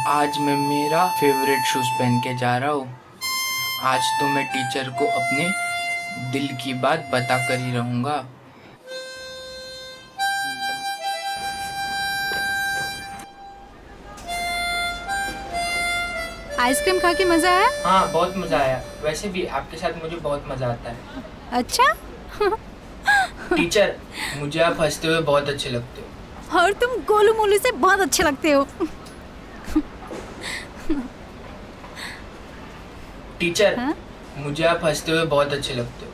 आज मैं मेरा फेवरेट शूज़ पहन के जा रहा हूँ। आज तो मैं टीचर को अपने दिल की बात बता कर ही रहूँगा। आइसक्रीम खा के मजा आया? हाँ, बहुत मज़ा आया। वैसे भी आपके साथ मुझे बहुत मज़ा आता है। अच्छा। टीचर, मुझे आप हंसते हुए बहुत अच्छे लगते हो। और तुम गोलू मोलू से बहुत अच्छे लगते हो। टीचर, हाँ? मुझे आप हंसते हुए बहुत अच्छे लगते हो।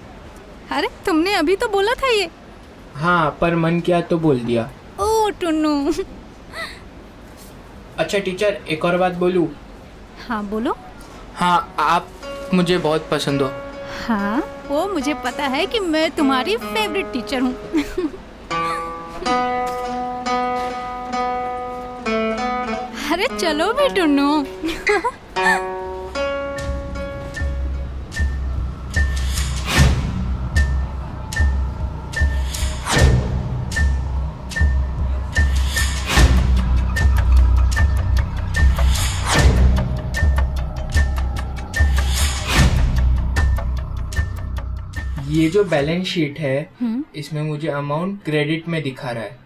अरे तुमने अभी तो बोला था ये। हाँ, पर मन किया तो बोल दिया। ओ टुन्नू। अच्छा टीचर, एक और बात बोलूँ? हाँ बोलो। हाँ, आप मुझे बहुत पसंद हो। हाँ, वो मुझे पता है कि मैं तुम्हारी फेवरेट टीचर हूँ। अरे चलो भी टुन्नू। ये जो बैलेंस शीट है इसमें मुझे अमाउंट क्रेडिट में दिखा रहा है,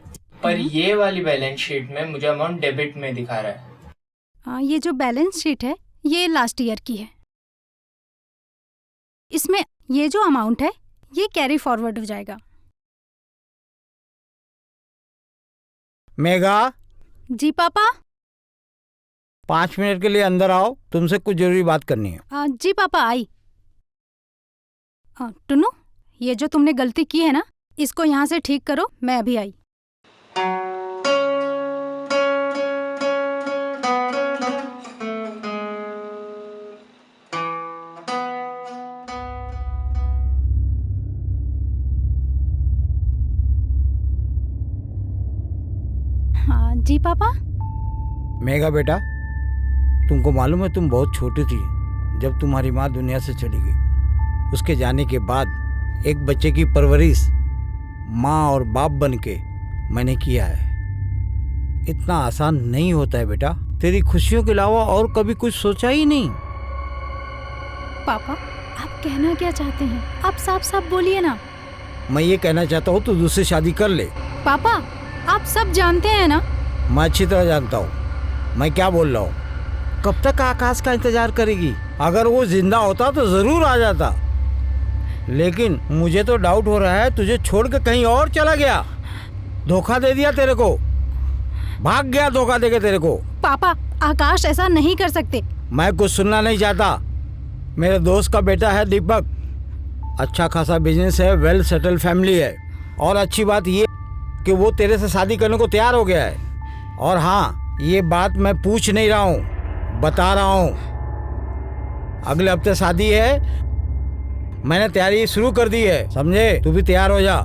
पर ये वाली बैलेंस शीट में मुझे अमाउंट डेबिट में दिखा रहा है। ये जो बैलेंस शीट है ये लास्ट ईयर की है। इसमें ये जो अमाउंट है ये कैरी फॉरवर्ड हो जाएगा। मेघा, जी पापा। 5 मिनट के लिए अंदर आओ, तुमसे कुछ जरूरी बात करनी है। जी पापा आई। टुन्नू, ये जो तुमने गलती की है ना, इसको यहाँ से ठीक करो, मैं अभी आई। हाँ जी पापा। मेघा बेटा, तुमको मालूम है तुम बहुत छोटी थी जब तुम्हारी माँ दुनिया से चली गई। उसके जाने के बाद एक बच्चे की परवरिश माँ और बाप बन के मैंने किया है। इतना आसान नहीं होता है बेटा। तेरी खुशियों के अलावा और कभी कुछ सोचा ही नहीं। पापा, आप कहना क्या चाहते हैं? आप साफ साफ बोलिए ना। मैं ये कहना चाहता हूँ तू दूसरी शादी कर ले। पापा, आप सब जानते हैं ना। मैं अच्छी तरह जानता हूँ मैं क्या बोल रहा हूँ। कब तक आकाश का इंतजार करेगी? अगर वो जिंदा होता तो जरूर आ जाता, लेकिन मुझे तो डाउट हो रहा है तुझे छोड़ के कहीं और चला गया। धोखा दे दिया तेरे को, भाग गया धोखा देके तेरे को। पापा, आकाश ऐसा नहीं कर सकते। मैं कुछ सुनना नहीं चाहता। मेरे दोस्त का बेटा है दीपक, अच्छा खासा बिजनेस है, वेल सेटल फैमिली है, और अच्छी बात ये कि वो तेरे से शादी करने को तैयार हो गया है। और हाँ, ये बात मैं पूछ नहीं रहा हूँ, बता रहा हूँ। अगले हफ्ते शादी है, मैंने तैयारी शुरू कर दी है, समझे? तू भी तैयार हो जा।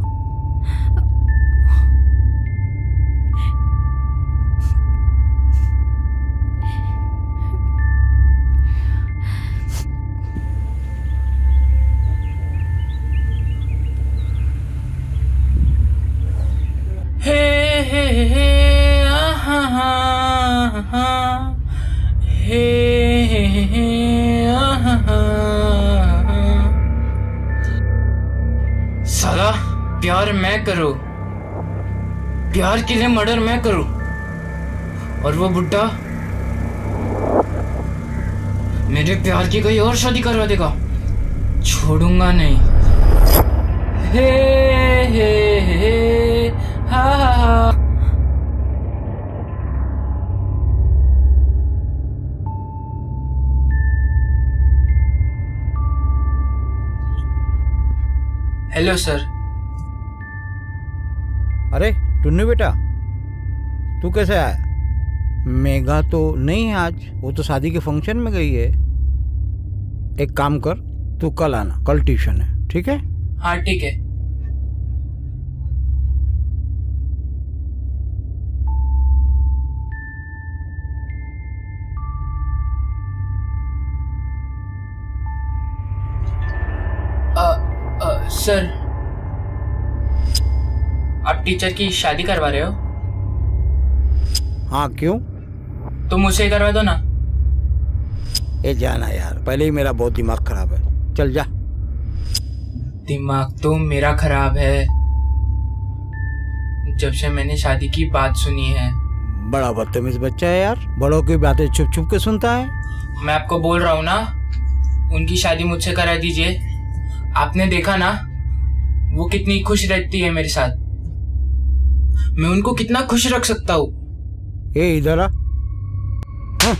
हे हे हे आहा हा हा हे हे हे आहा हा। साला प्यार मैं करूं, प्यार के लिए मर्डर मैं करूं, और वो बुड्ढा मेरे प्यार की कोई और शादी करवा देगा। छोड़ूंगा नहीं। हे हे हे हा हा हा। Hello sir. अरे टुन्नू बेटा, तू कैसे आया? मेघा तो नहीं है आज, वो तो शादी के फंक्शन में गई है। एक काम कर, तू कल आना, कल ट्यूशन है, ठीक है? हाँ ठीक है। सर, आप टीचर की शादी करवा रहे हो? हाँ, क्यों? तो मुझसे ही करवा दो ना। ये जाना यार, पहले ही मेरा बहुत दिमाग खराब है, चल जा। दिमाग तो मेरा खराब है, जब से मैंने शादी की बात सुनी है। बड़ा बदतमीज बच्चा है यार, बड़ों की बातें छुप छुप के सुनता है। मैं आपको बोल रहा हूँ ना, उनकी शादी मुझसे करा दीजिए। आपने देखा ना वो कितनी खुश रहती है मेरे साथ, मैं उनको कितना खुश रख सकता हूँ। ये इधर आ। हाँ।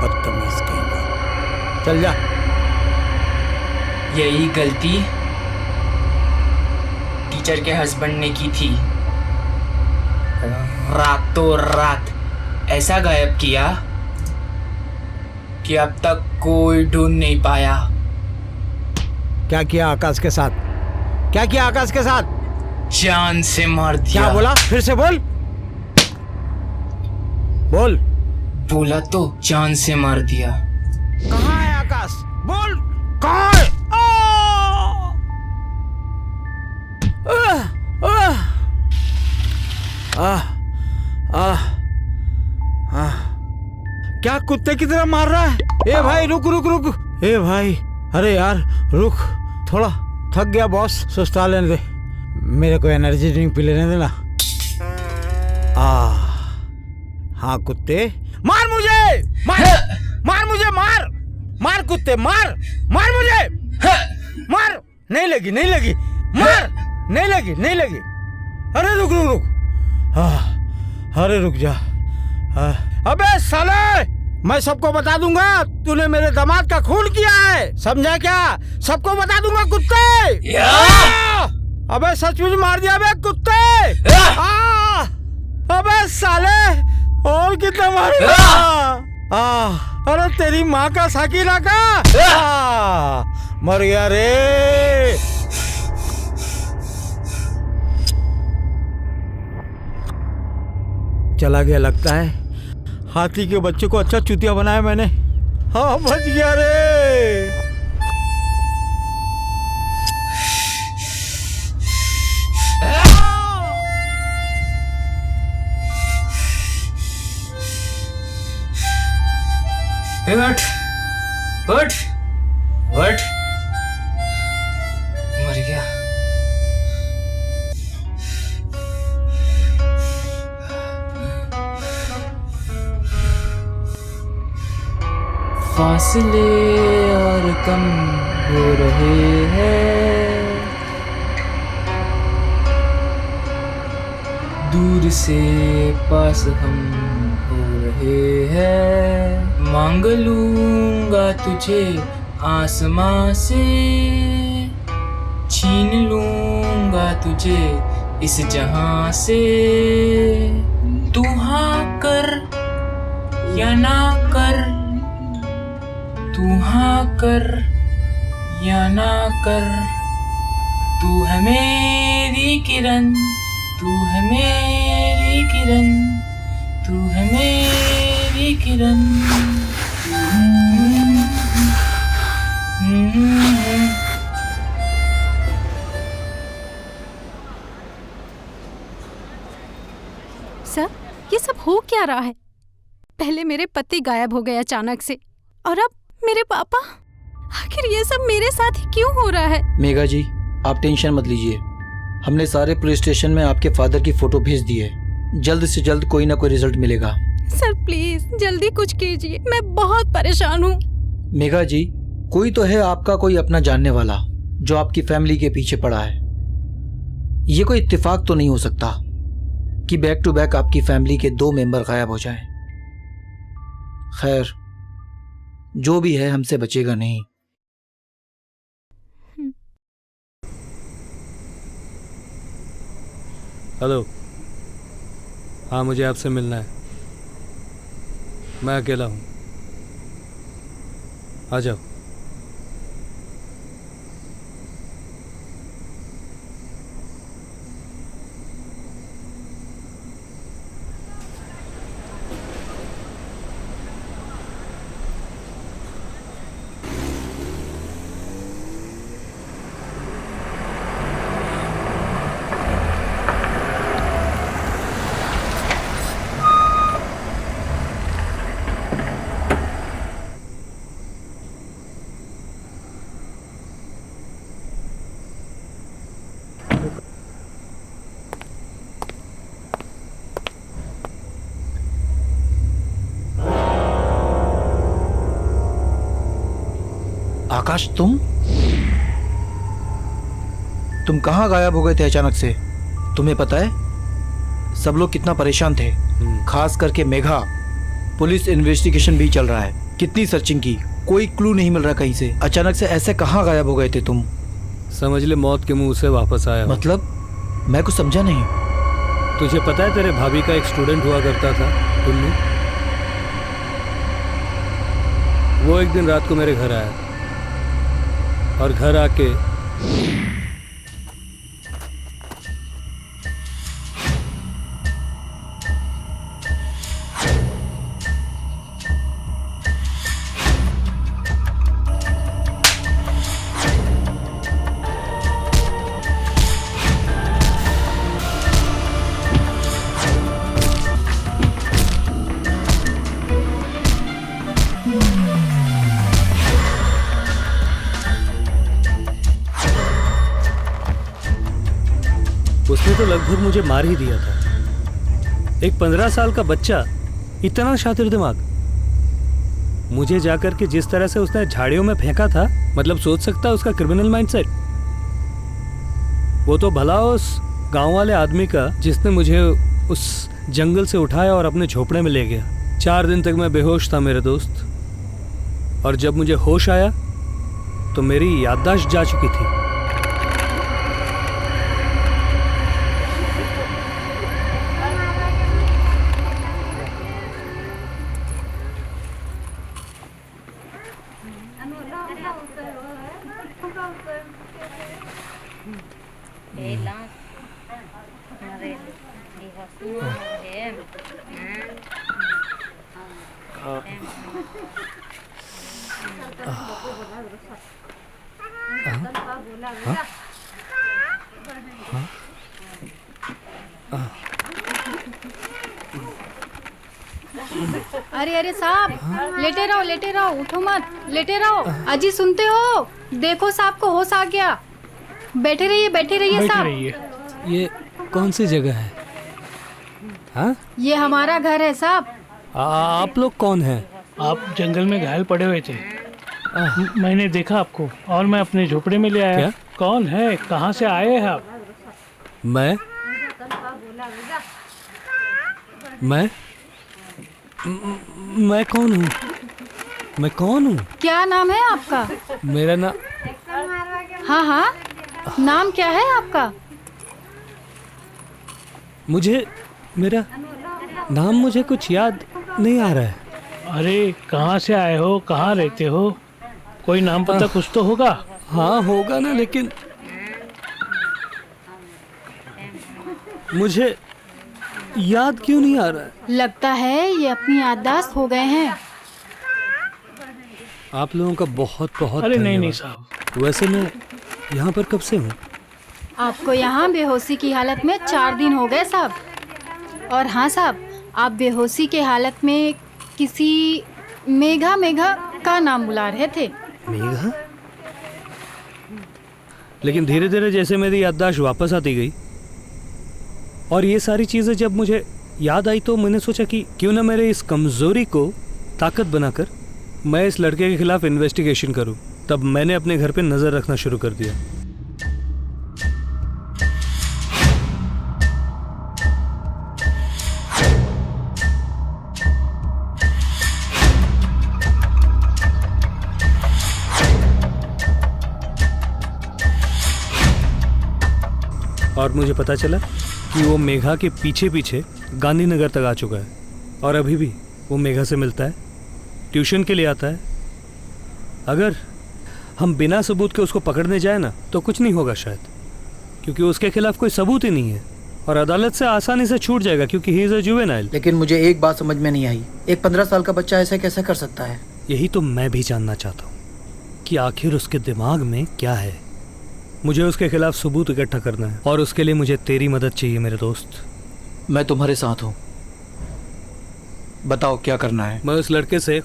बदतमीज कहेगा, चल जा। यही गलती टीचर के हस्बैंड ने की थी, रातों रात ऐसा गायब किया कि अब तक कोई ढूंढ नहीं पाया। क्या किया आकाश के साथ? क्या किया आकाश के साथ? जान से मार दिया। क्या बोला? फिर से बोल। बोल। बोला तो जान से मार दिया। कहाँ है आकाश? बोल, कहाँ है? क्या कुत्ते की तरह मार रहा है? ए भाई रुक रुक रुक। ए भाई, अरे यार रुक, थोड़ा थक गया बॉस, सुस्ता लेने दे, मेरे को एनर्जी ड्रिंक पी लेने देना। हाँ कुत्ते, मार मुझे, मार मार मुझे, मार मार कुत्ते, मार मार मुझे, मार। नहीं लगी, नहीं लगी, मार। नहीं लगी, नहीं लगी। अरे रुक रुक रुक, अरे रुक जा। अबे साले, मैं सबको बता दूंगा तूने मेरे दामाद का खून किया है, समझा क्या? सबको बता दूंगा कुत्ते। अबे सचमुच मार दिया बे कुत्ते। अबे साले, और कितना मारेगा? अरे तेरी माँ का साकिरा का मर गया रे। चला गया लगता है। हाथी के बच्चे को अच्छा चूतिया बनाया मैंने। हाँ बच गया रे। उठ उठ उठ, मर गया। फासले और कम हो रहे हैं, दूर से पास हम हो रहे हैं। मांग लूंगा तुझे आसमां से, छीन लूंगा तुझे इस जहां से। तू हाँ कर या ना कर, तू हाँ कर या ना कर, तू है मेरी किरण, तू है मेरी किरण, तू है मेरी किरण। सर, ये सब हो क्या रहा है? पहले मेरे पति गायब हो गए अचानक से, और अब मेरे पापा। आखिर ये सब मेरे साथ ही क्यों हो रहा है? मेघा जी, आप टेंशन मत लीजिए, हमने सारे पुलिस स्टेशन में आपके फादर की फोटो भेज दी है। जल्द से जल्द कोई ना कोई रिजल्ट मिलेगा। सर प्लीज जल्दी कुछ कीजिए, मैं बहुत परेशान हूँ। मेघा जी, कोई तो है आपका कोई अपना जानने वाला जो आपकी फैमिली के पीछे पड़ा है। ये कोई इत्तेफाक तो नहीं हो सकता कि बैक टू बैक आपकी फैमिली के 2 मेंबर गायब हो जाएं। खैर, जो भी है हमसे बचेगा नहीं। हेलो, हाँ मुझे आपसे मिलना है, मैं अकेला हूँ, आ जाओ। आकाश, तुम कहाँ गायब हो गए थे अचानक से? तुम्हें पता है सब लोग कितना परेशान थे, खास करके मेघा। पुलिस इन्वेस्टिगेशन भी चल रहा है, कितनी सर्चिंग की, कोई क्लू नहीं मिल रहा कहीं से। अचानक से ऐसे कहाँ गायब हो गए थे तुम? समझ ले मौत के मुंह से वापस आया हूं। मतलब मैं कुछ समझा नहीं। तुझे पता है तेरे भाभी का एक स्टूडेंट हुआ करता था टुन्नू, वो एक दिन रात को मेरे घर आया और घर आके उसने तो लगभग मुझे मार ही दिया था। एक 15 साल का बच्चा, इतना शातिर दिमाग। मुझे जाकर के जिस तरह से उसने झाड़ियों में फेंका था, मतलब सोच सकता है उसका क्रिमिनल माइंडसेट। वो तो भला उस गांव वाले आदमी का जिसने मुझे उस जंगल से उठाया और अपने झोपड़े में ले गया। 4 दिन तक मैं बेहोश था मेरे दोस्त, और जब मुझे होश आया तो मेरी याददाश्त जा चुकी थी। अरे अरे साहब, लेटे रहो, उठो मत, लेटे रहो। अजी सुनते हो? देखो साहब को होश आ गया। बैठे रहिए साहब। ये कौन सी जगह है? हाँ? ये हमारा घर है साहब। आप लोग कौन हैं? आप जंगल में घायल पड़े हुए थे। मैंने देखा आपको और मैं अपने झोपड़े में ले आया। क्या? कौन है, कहाँ से आए हैं आप? मैं कौन हूँ? मैं कौन हूँ? क्या नाम है आपका? मेरा नाम, हाँ, नाम क्या है आपका? मेरा नाम मुझे कुछ याद नहीं आ रहा है। अरे कहाँ से आए हो, कहाँ रहते हो? कोई नाम पता कुछ तो होगा। हाँ होगा ना, लेकिन मुझे याद क्यों नहीं आ रहा है? लगता है ये अपनी याददाश्त हो गए हैं। आप लोगों का बहुत बहुत अरे नहीं धन्यवाद। साहब। वैसे मैं यहाँ पर कब से हूँ? आपको यहाँ बेहोशी की हालत में 4 दिन हो गए साहब। और हाँ साहब, आप बेहोशी के हालत में किसी मेघा का नाम बुला रहे थे। मेघा? लेकिन धीरे धीरे जैसे मेरी याददाश्त वापस आती गई और ये सारी चीज़ें जब मुझे याद आई, तो मैंने सोचा कि क्यों ना मेरे इस कमज़ोरी को ताकत बनाकर मैं इस लड़के के खिलाफ इन्वेस्टिगेशन करूं। तब मैंने अपने घर पे नज़र रखना शुरू कर दिया। और मुझे पता चला कि वो मेघा के पीछे पीछे गांधीनगर तक आ चुका है और अभी भी वो मेघा से मिलता है, ट्यूशन के लिए आता है। अगर हम बिना सबूत के उसको पकड़ने जाए ना, तो कुछ नहीं होगा शायद, क्योंकि उसके खिलाफ कोई सबूत ही नहीं है और अदालत से आसानी से छूट जाएगा क्योंकि ही इज़ अ जुवेनाइल। लेकिन मुझे एक बात समझ में नहीं आई, एक 15 साल का बच्चा ऐसा कैसे कर सकता है? यही तो मैं भी जानना चाहता हूँ कि आखिर उसके दिमाग में क्या है। मुझे उसके खिलाफ सबूत इकट्ठा करना है और उसके लिए मुझे तेरी मदद चाहिए मेरे दोस्त। मैं तुम्हारे साथ हूँ, बताओ क्या करना है। मैं उस लड़के से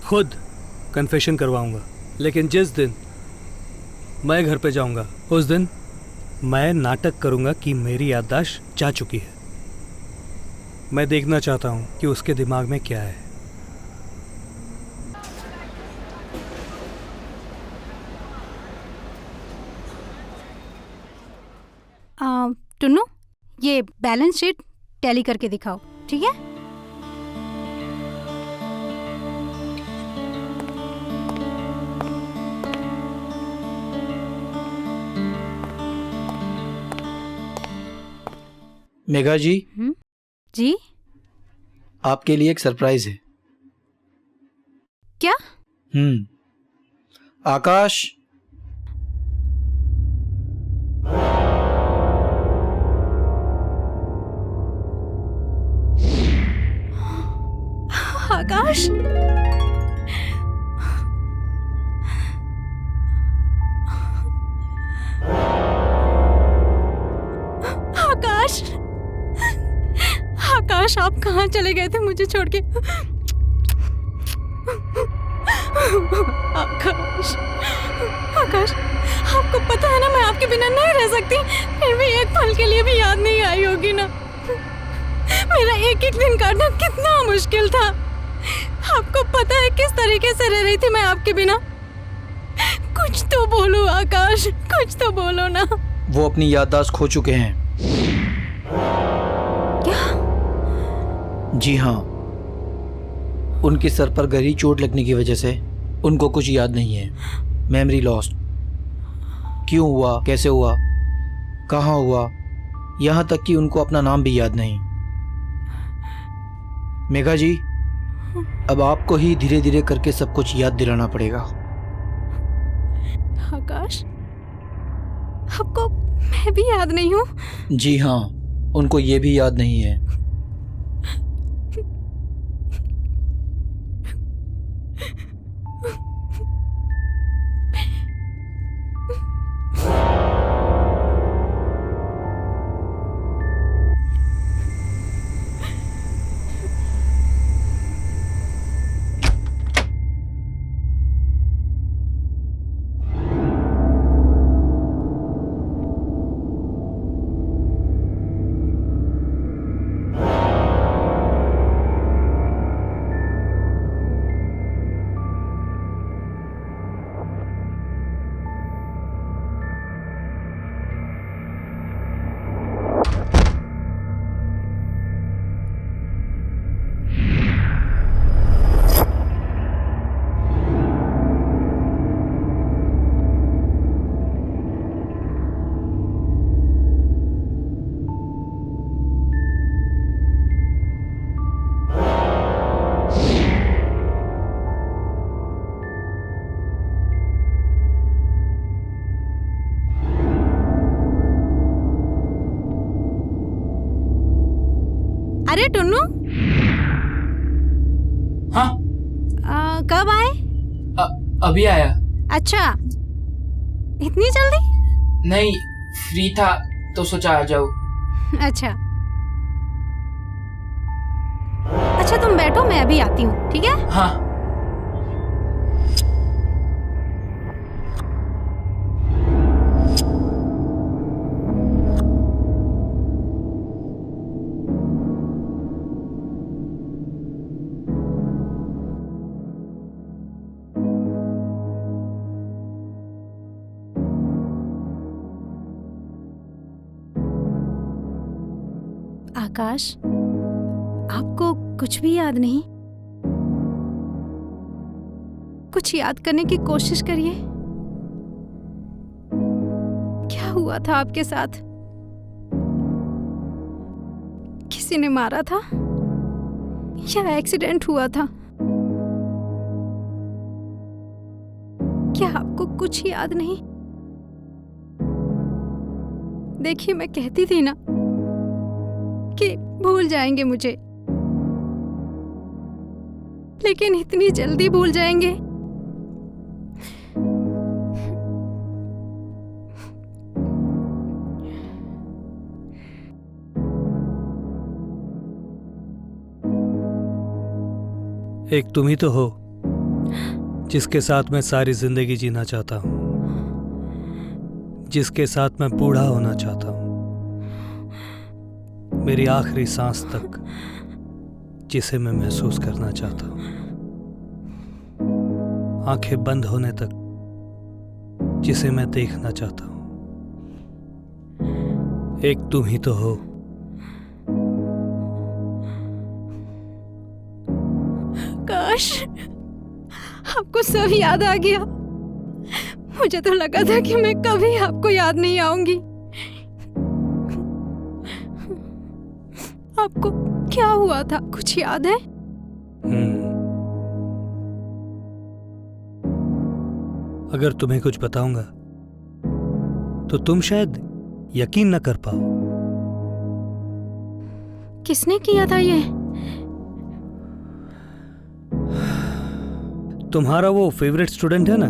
खुद कन्फेशन करवाऊंगा, लेकिन जिस दिन मैं घर पे जाऊंगा उस दिन मैं नाटक करूंगा कि मेरी याददाश्त जा चुकी है। मैं देखना चाहता हूं कि उसके दिमाग में क्या है। टुन्नू, ये बैलेंस शीट टैली करके दिखाओ, ठीक है? मेघा जी, जी? आपके लिए एक सरप्राइज है। क्या? आकाश, आकाश? आकाश? आकाश, आप कहाँ चले गए थे मुझे छोड़ के? आकाश, आकाश, आपको पता है ना मैं आपके बिना नहीं रह सकती, फिर भी एक पल के लिए भी याद नहीं आई होगी ना? मेरा एक एक दिन काटना कितना मुश्किल था। आपको पता है किस तरीके से रह रही थी मैं आपके बिना? कुछ तो बोलो आकाश, कुछ तो बोलो ना। वो अपनी याददाश्त खो चुके हैं। क्या? जी हाँ, उनके सर पर गहरी चोट लगने की वजह से उनको कुछ याद नहीं है। Memory lost. क्यों हुआ, कैसे हुआ, कहाँ हुआ, यहाँ तक कि उनको अपना नाम भी याद नहीं। मेघा जी, अब आपको ही धीरे धीरे करके सब कुछ याद दिलाना पड़ेगा। आकाश, आपको मैं भी याद नहीं हूँ? जी हाँ, उनको ये भी याद नहीं है। अरे टुन्नू, हाँ, कब आए? अभी आया। अच्छा, इतनी जल्दी? नहीं, फ्री था तो सोचा आ जाओ। अच्छा अच्छा, तुम बैठो, मैं अभी आती हूँ, ठीक है? हाँ। आकाश, आपको कुछ भी याद नहीं? कुछ याद करने की कोशिश करिए। क्या हुआ था आपके साथ? किसी ने मारा था या एक्सीडेंट हुआ था? क्या आपको कुछ याद नहीं? देखिए, मैं कहती थी ना कि भूल जाएंगे मुझे, लेकिन इतनी जल्दी भूल जाएंगे? एक तुम ही तो हो जिसके साथ मैं सारी जिंदगी जीना चाहता हूँ, जिसके साथ मैं बूढ़ा होना चाहता हूँ, मेरी आखिरी सांस तक जिसे मैं महसूस करना चाहता हूँ, आंखें बंद होने तक, जिसे मैं देखना चाहता हूँ। एक तुम ही तो हो। काश आपको सब याद आ गया। मुझे तो लगा था कि मैं कभी आपको याद नहीं आऊंगी। आपको क्या हुआ था, कुछ याद है? अगर तुम्हें कुछ बताऊंगा तो तुम शायद यकीन न कर पाओ। किसने किया था ये? तुम्हारा वो फेवरेट स्टूडेंट है ना,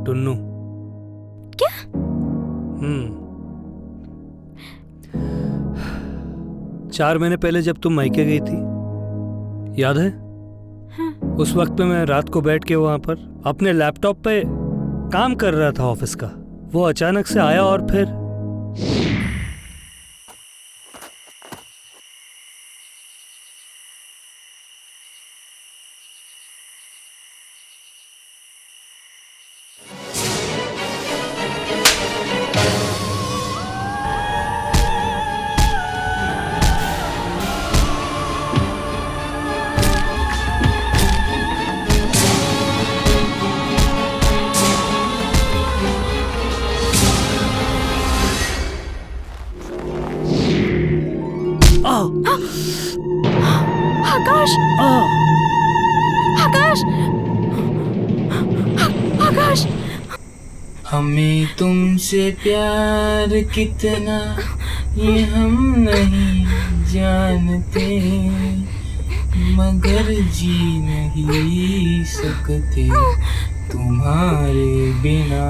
टुन्नू। क्या? 4 महीने पहले जब तुम मायके गई थी, याद है? हाँ। उस वक्त में मैं रात को बैठ के वहां पर अपने लैपटॉप पे काम कर रहा था ऑफिस का। वो अचानक से आया और फिर आकाश! आकाश! आकाश! हमें तुमसे प्यार कितना ये हम नहीं जानते, मगर जी नहीं सकते तुम्हारे बिना।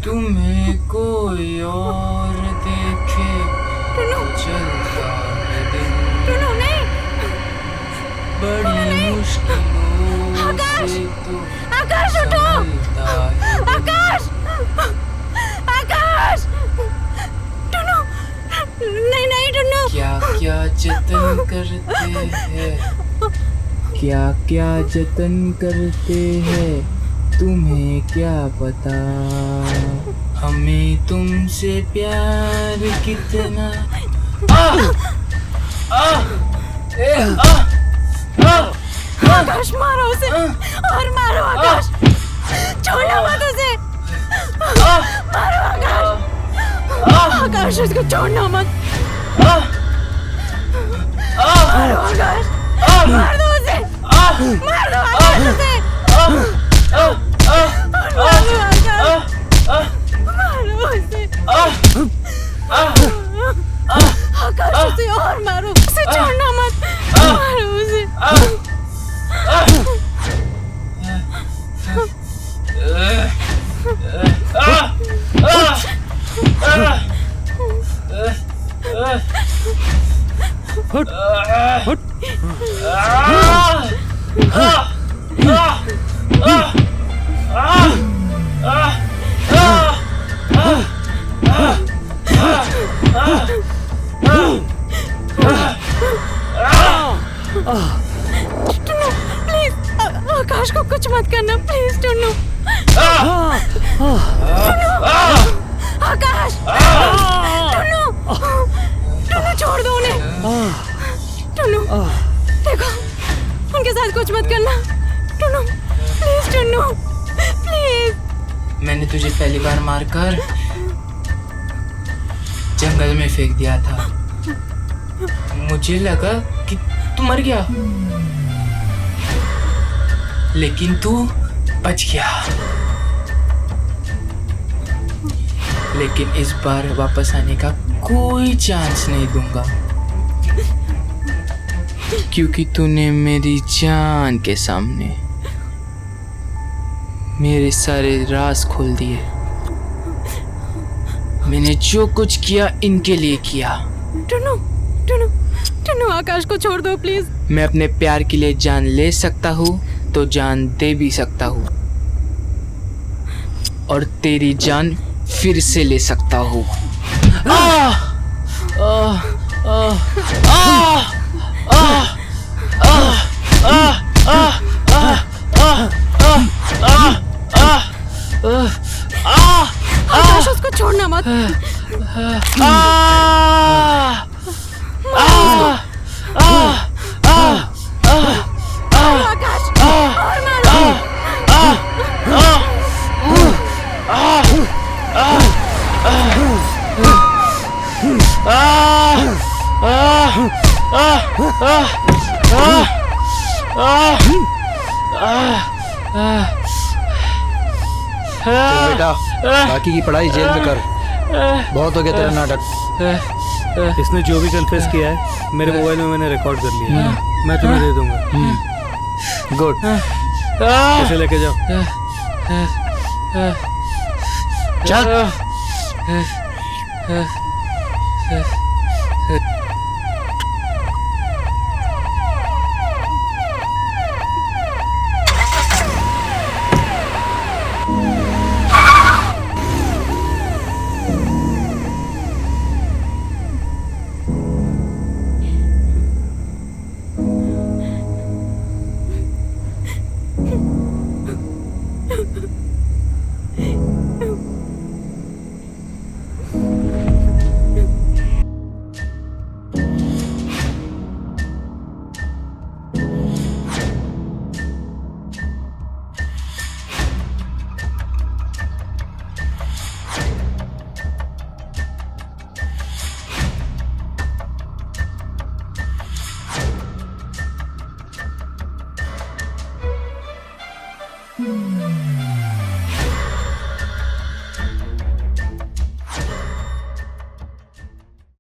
तुम्हें कोई और देखे तो चलता है दिन, बड़ी मुश्किलों से तो आकाश उठो! संभलता है। आकाश! आकाश! टुन्नू! नहीं नहीं टुन्नू! क्या क्या जतन करते हैं, क्या क्या जतन करते हैं, तुम्हें क्या पता। हमें तुमसे प्यार कितना। आकाश मारो उसे और मारो आकाश! छोड़ना मत उसे! मारो आकाश! आकाश उसको छोड़ना मत! मारो आकाश! मार दो उसे! मार दो आकाश उसे! मारो आकाश! मारो उसे! आकाश उसे और मारो! उसे छोड़ना मत! मारो उसे! हट हट। टुन्नू प्लीज! आकाश को कुछ मत करना प्लीज टुन्नू! आकाश! टुन्नू! टुन्नू छोड़ दो उन्हें! टुन्नू देखो, उनके साथ कुछ मत करना टुन्नू! Please Tunnu please! मैंने तुझे पहली बार मारकर जंगल में फेंक दिया था। मुझे लगा कि तू मर गया, लेकिन तू बच गया। लेकिन इस बार वापस आने का कोई चांस नहीं दूंगा, क्योंकि तूने मेरी जान के सामने मेरे सारे राज खोल दिए। मैंने जो कुछ किया इनके लिए किया। टुन्नू टुन्नू टुन्नू आकाश को छोड़ दो प्लीज! मैं अपने प्यार के लिए जान ले सकता हूँ तो जान दे भी सकता हूँ, और तेरी जान फिर से ले सकता हूँ। आकाश उसको छोड़ना मत। आकाश और मारो। चल बेटा, बाकी की पढ़ाई जेल में कर। बहुत हो गया तेरा नाटक। इसने जो भी कन्फेस किया है मेरे मोबाइल में मैंने रिकॉर्ड कर लिया है। मैं तुम्हें दे दूंगा। गुड। इसे लेके जाओ। चल।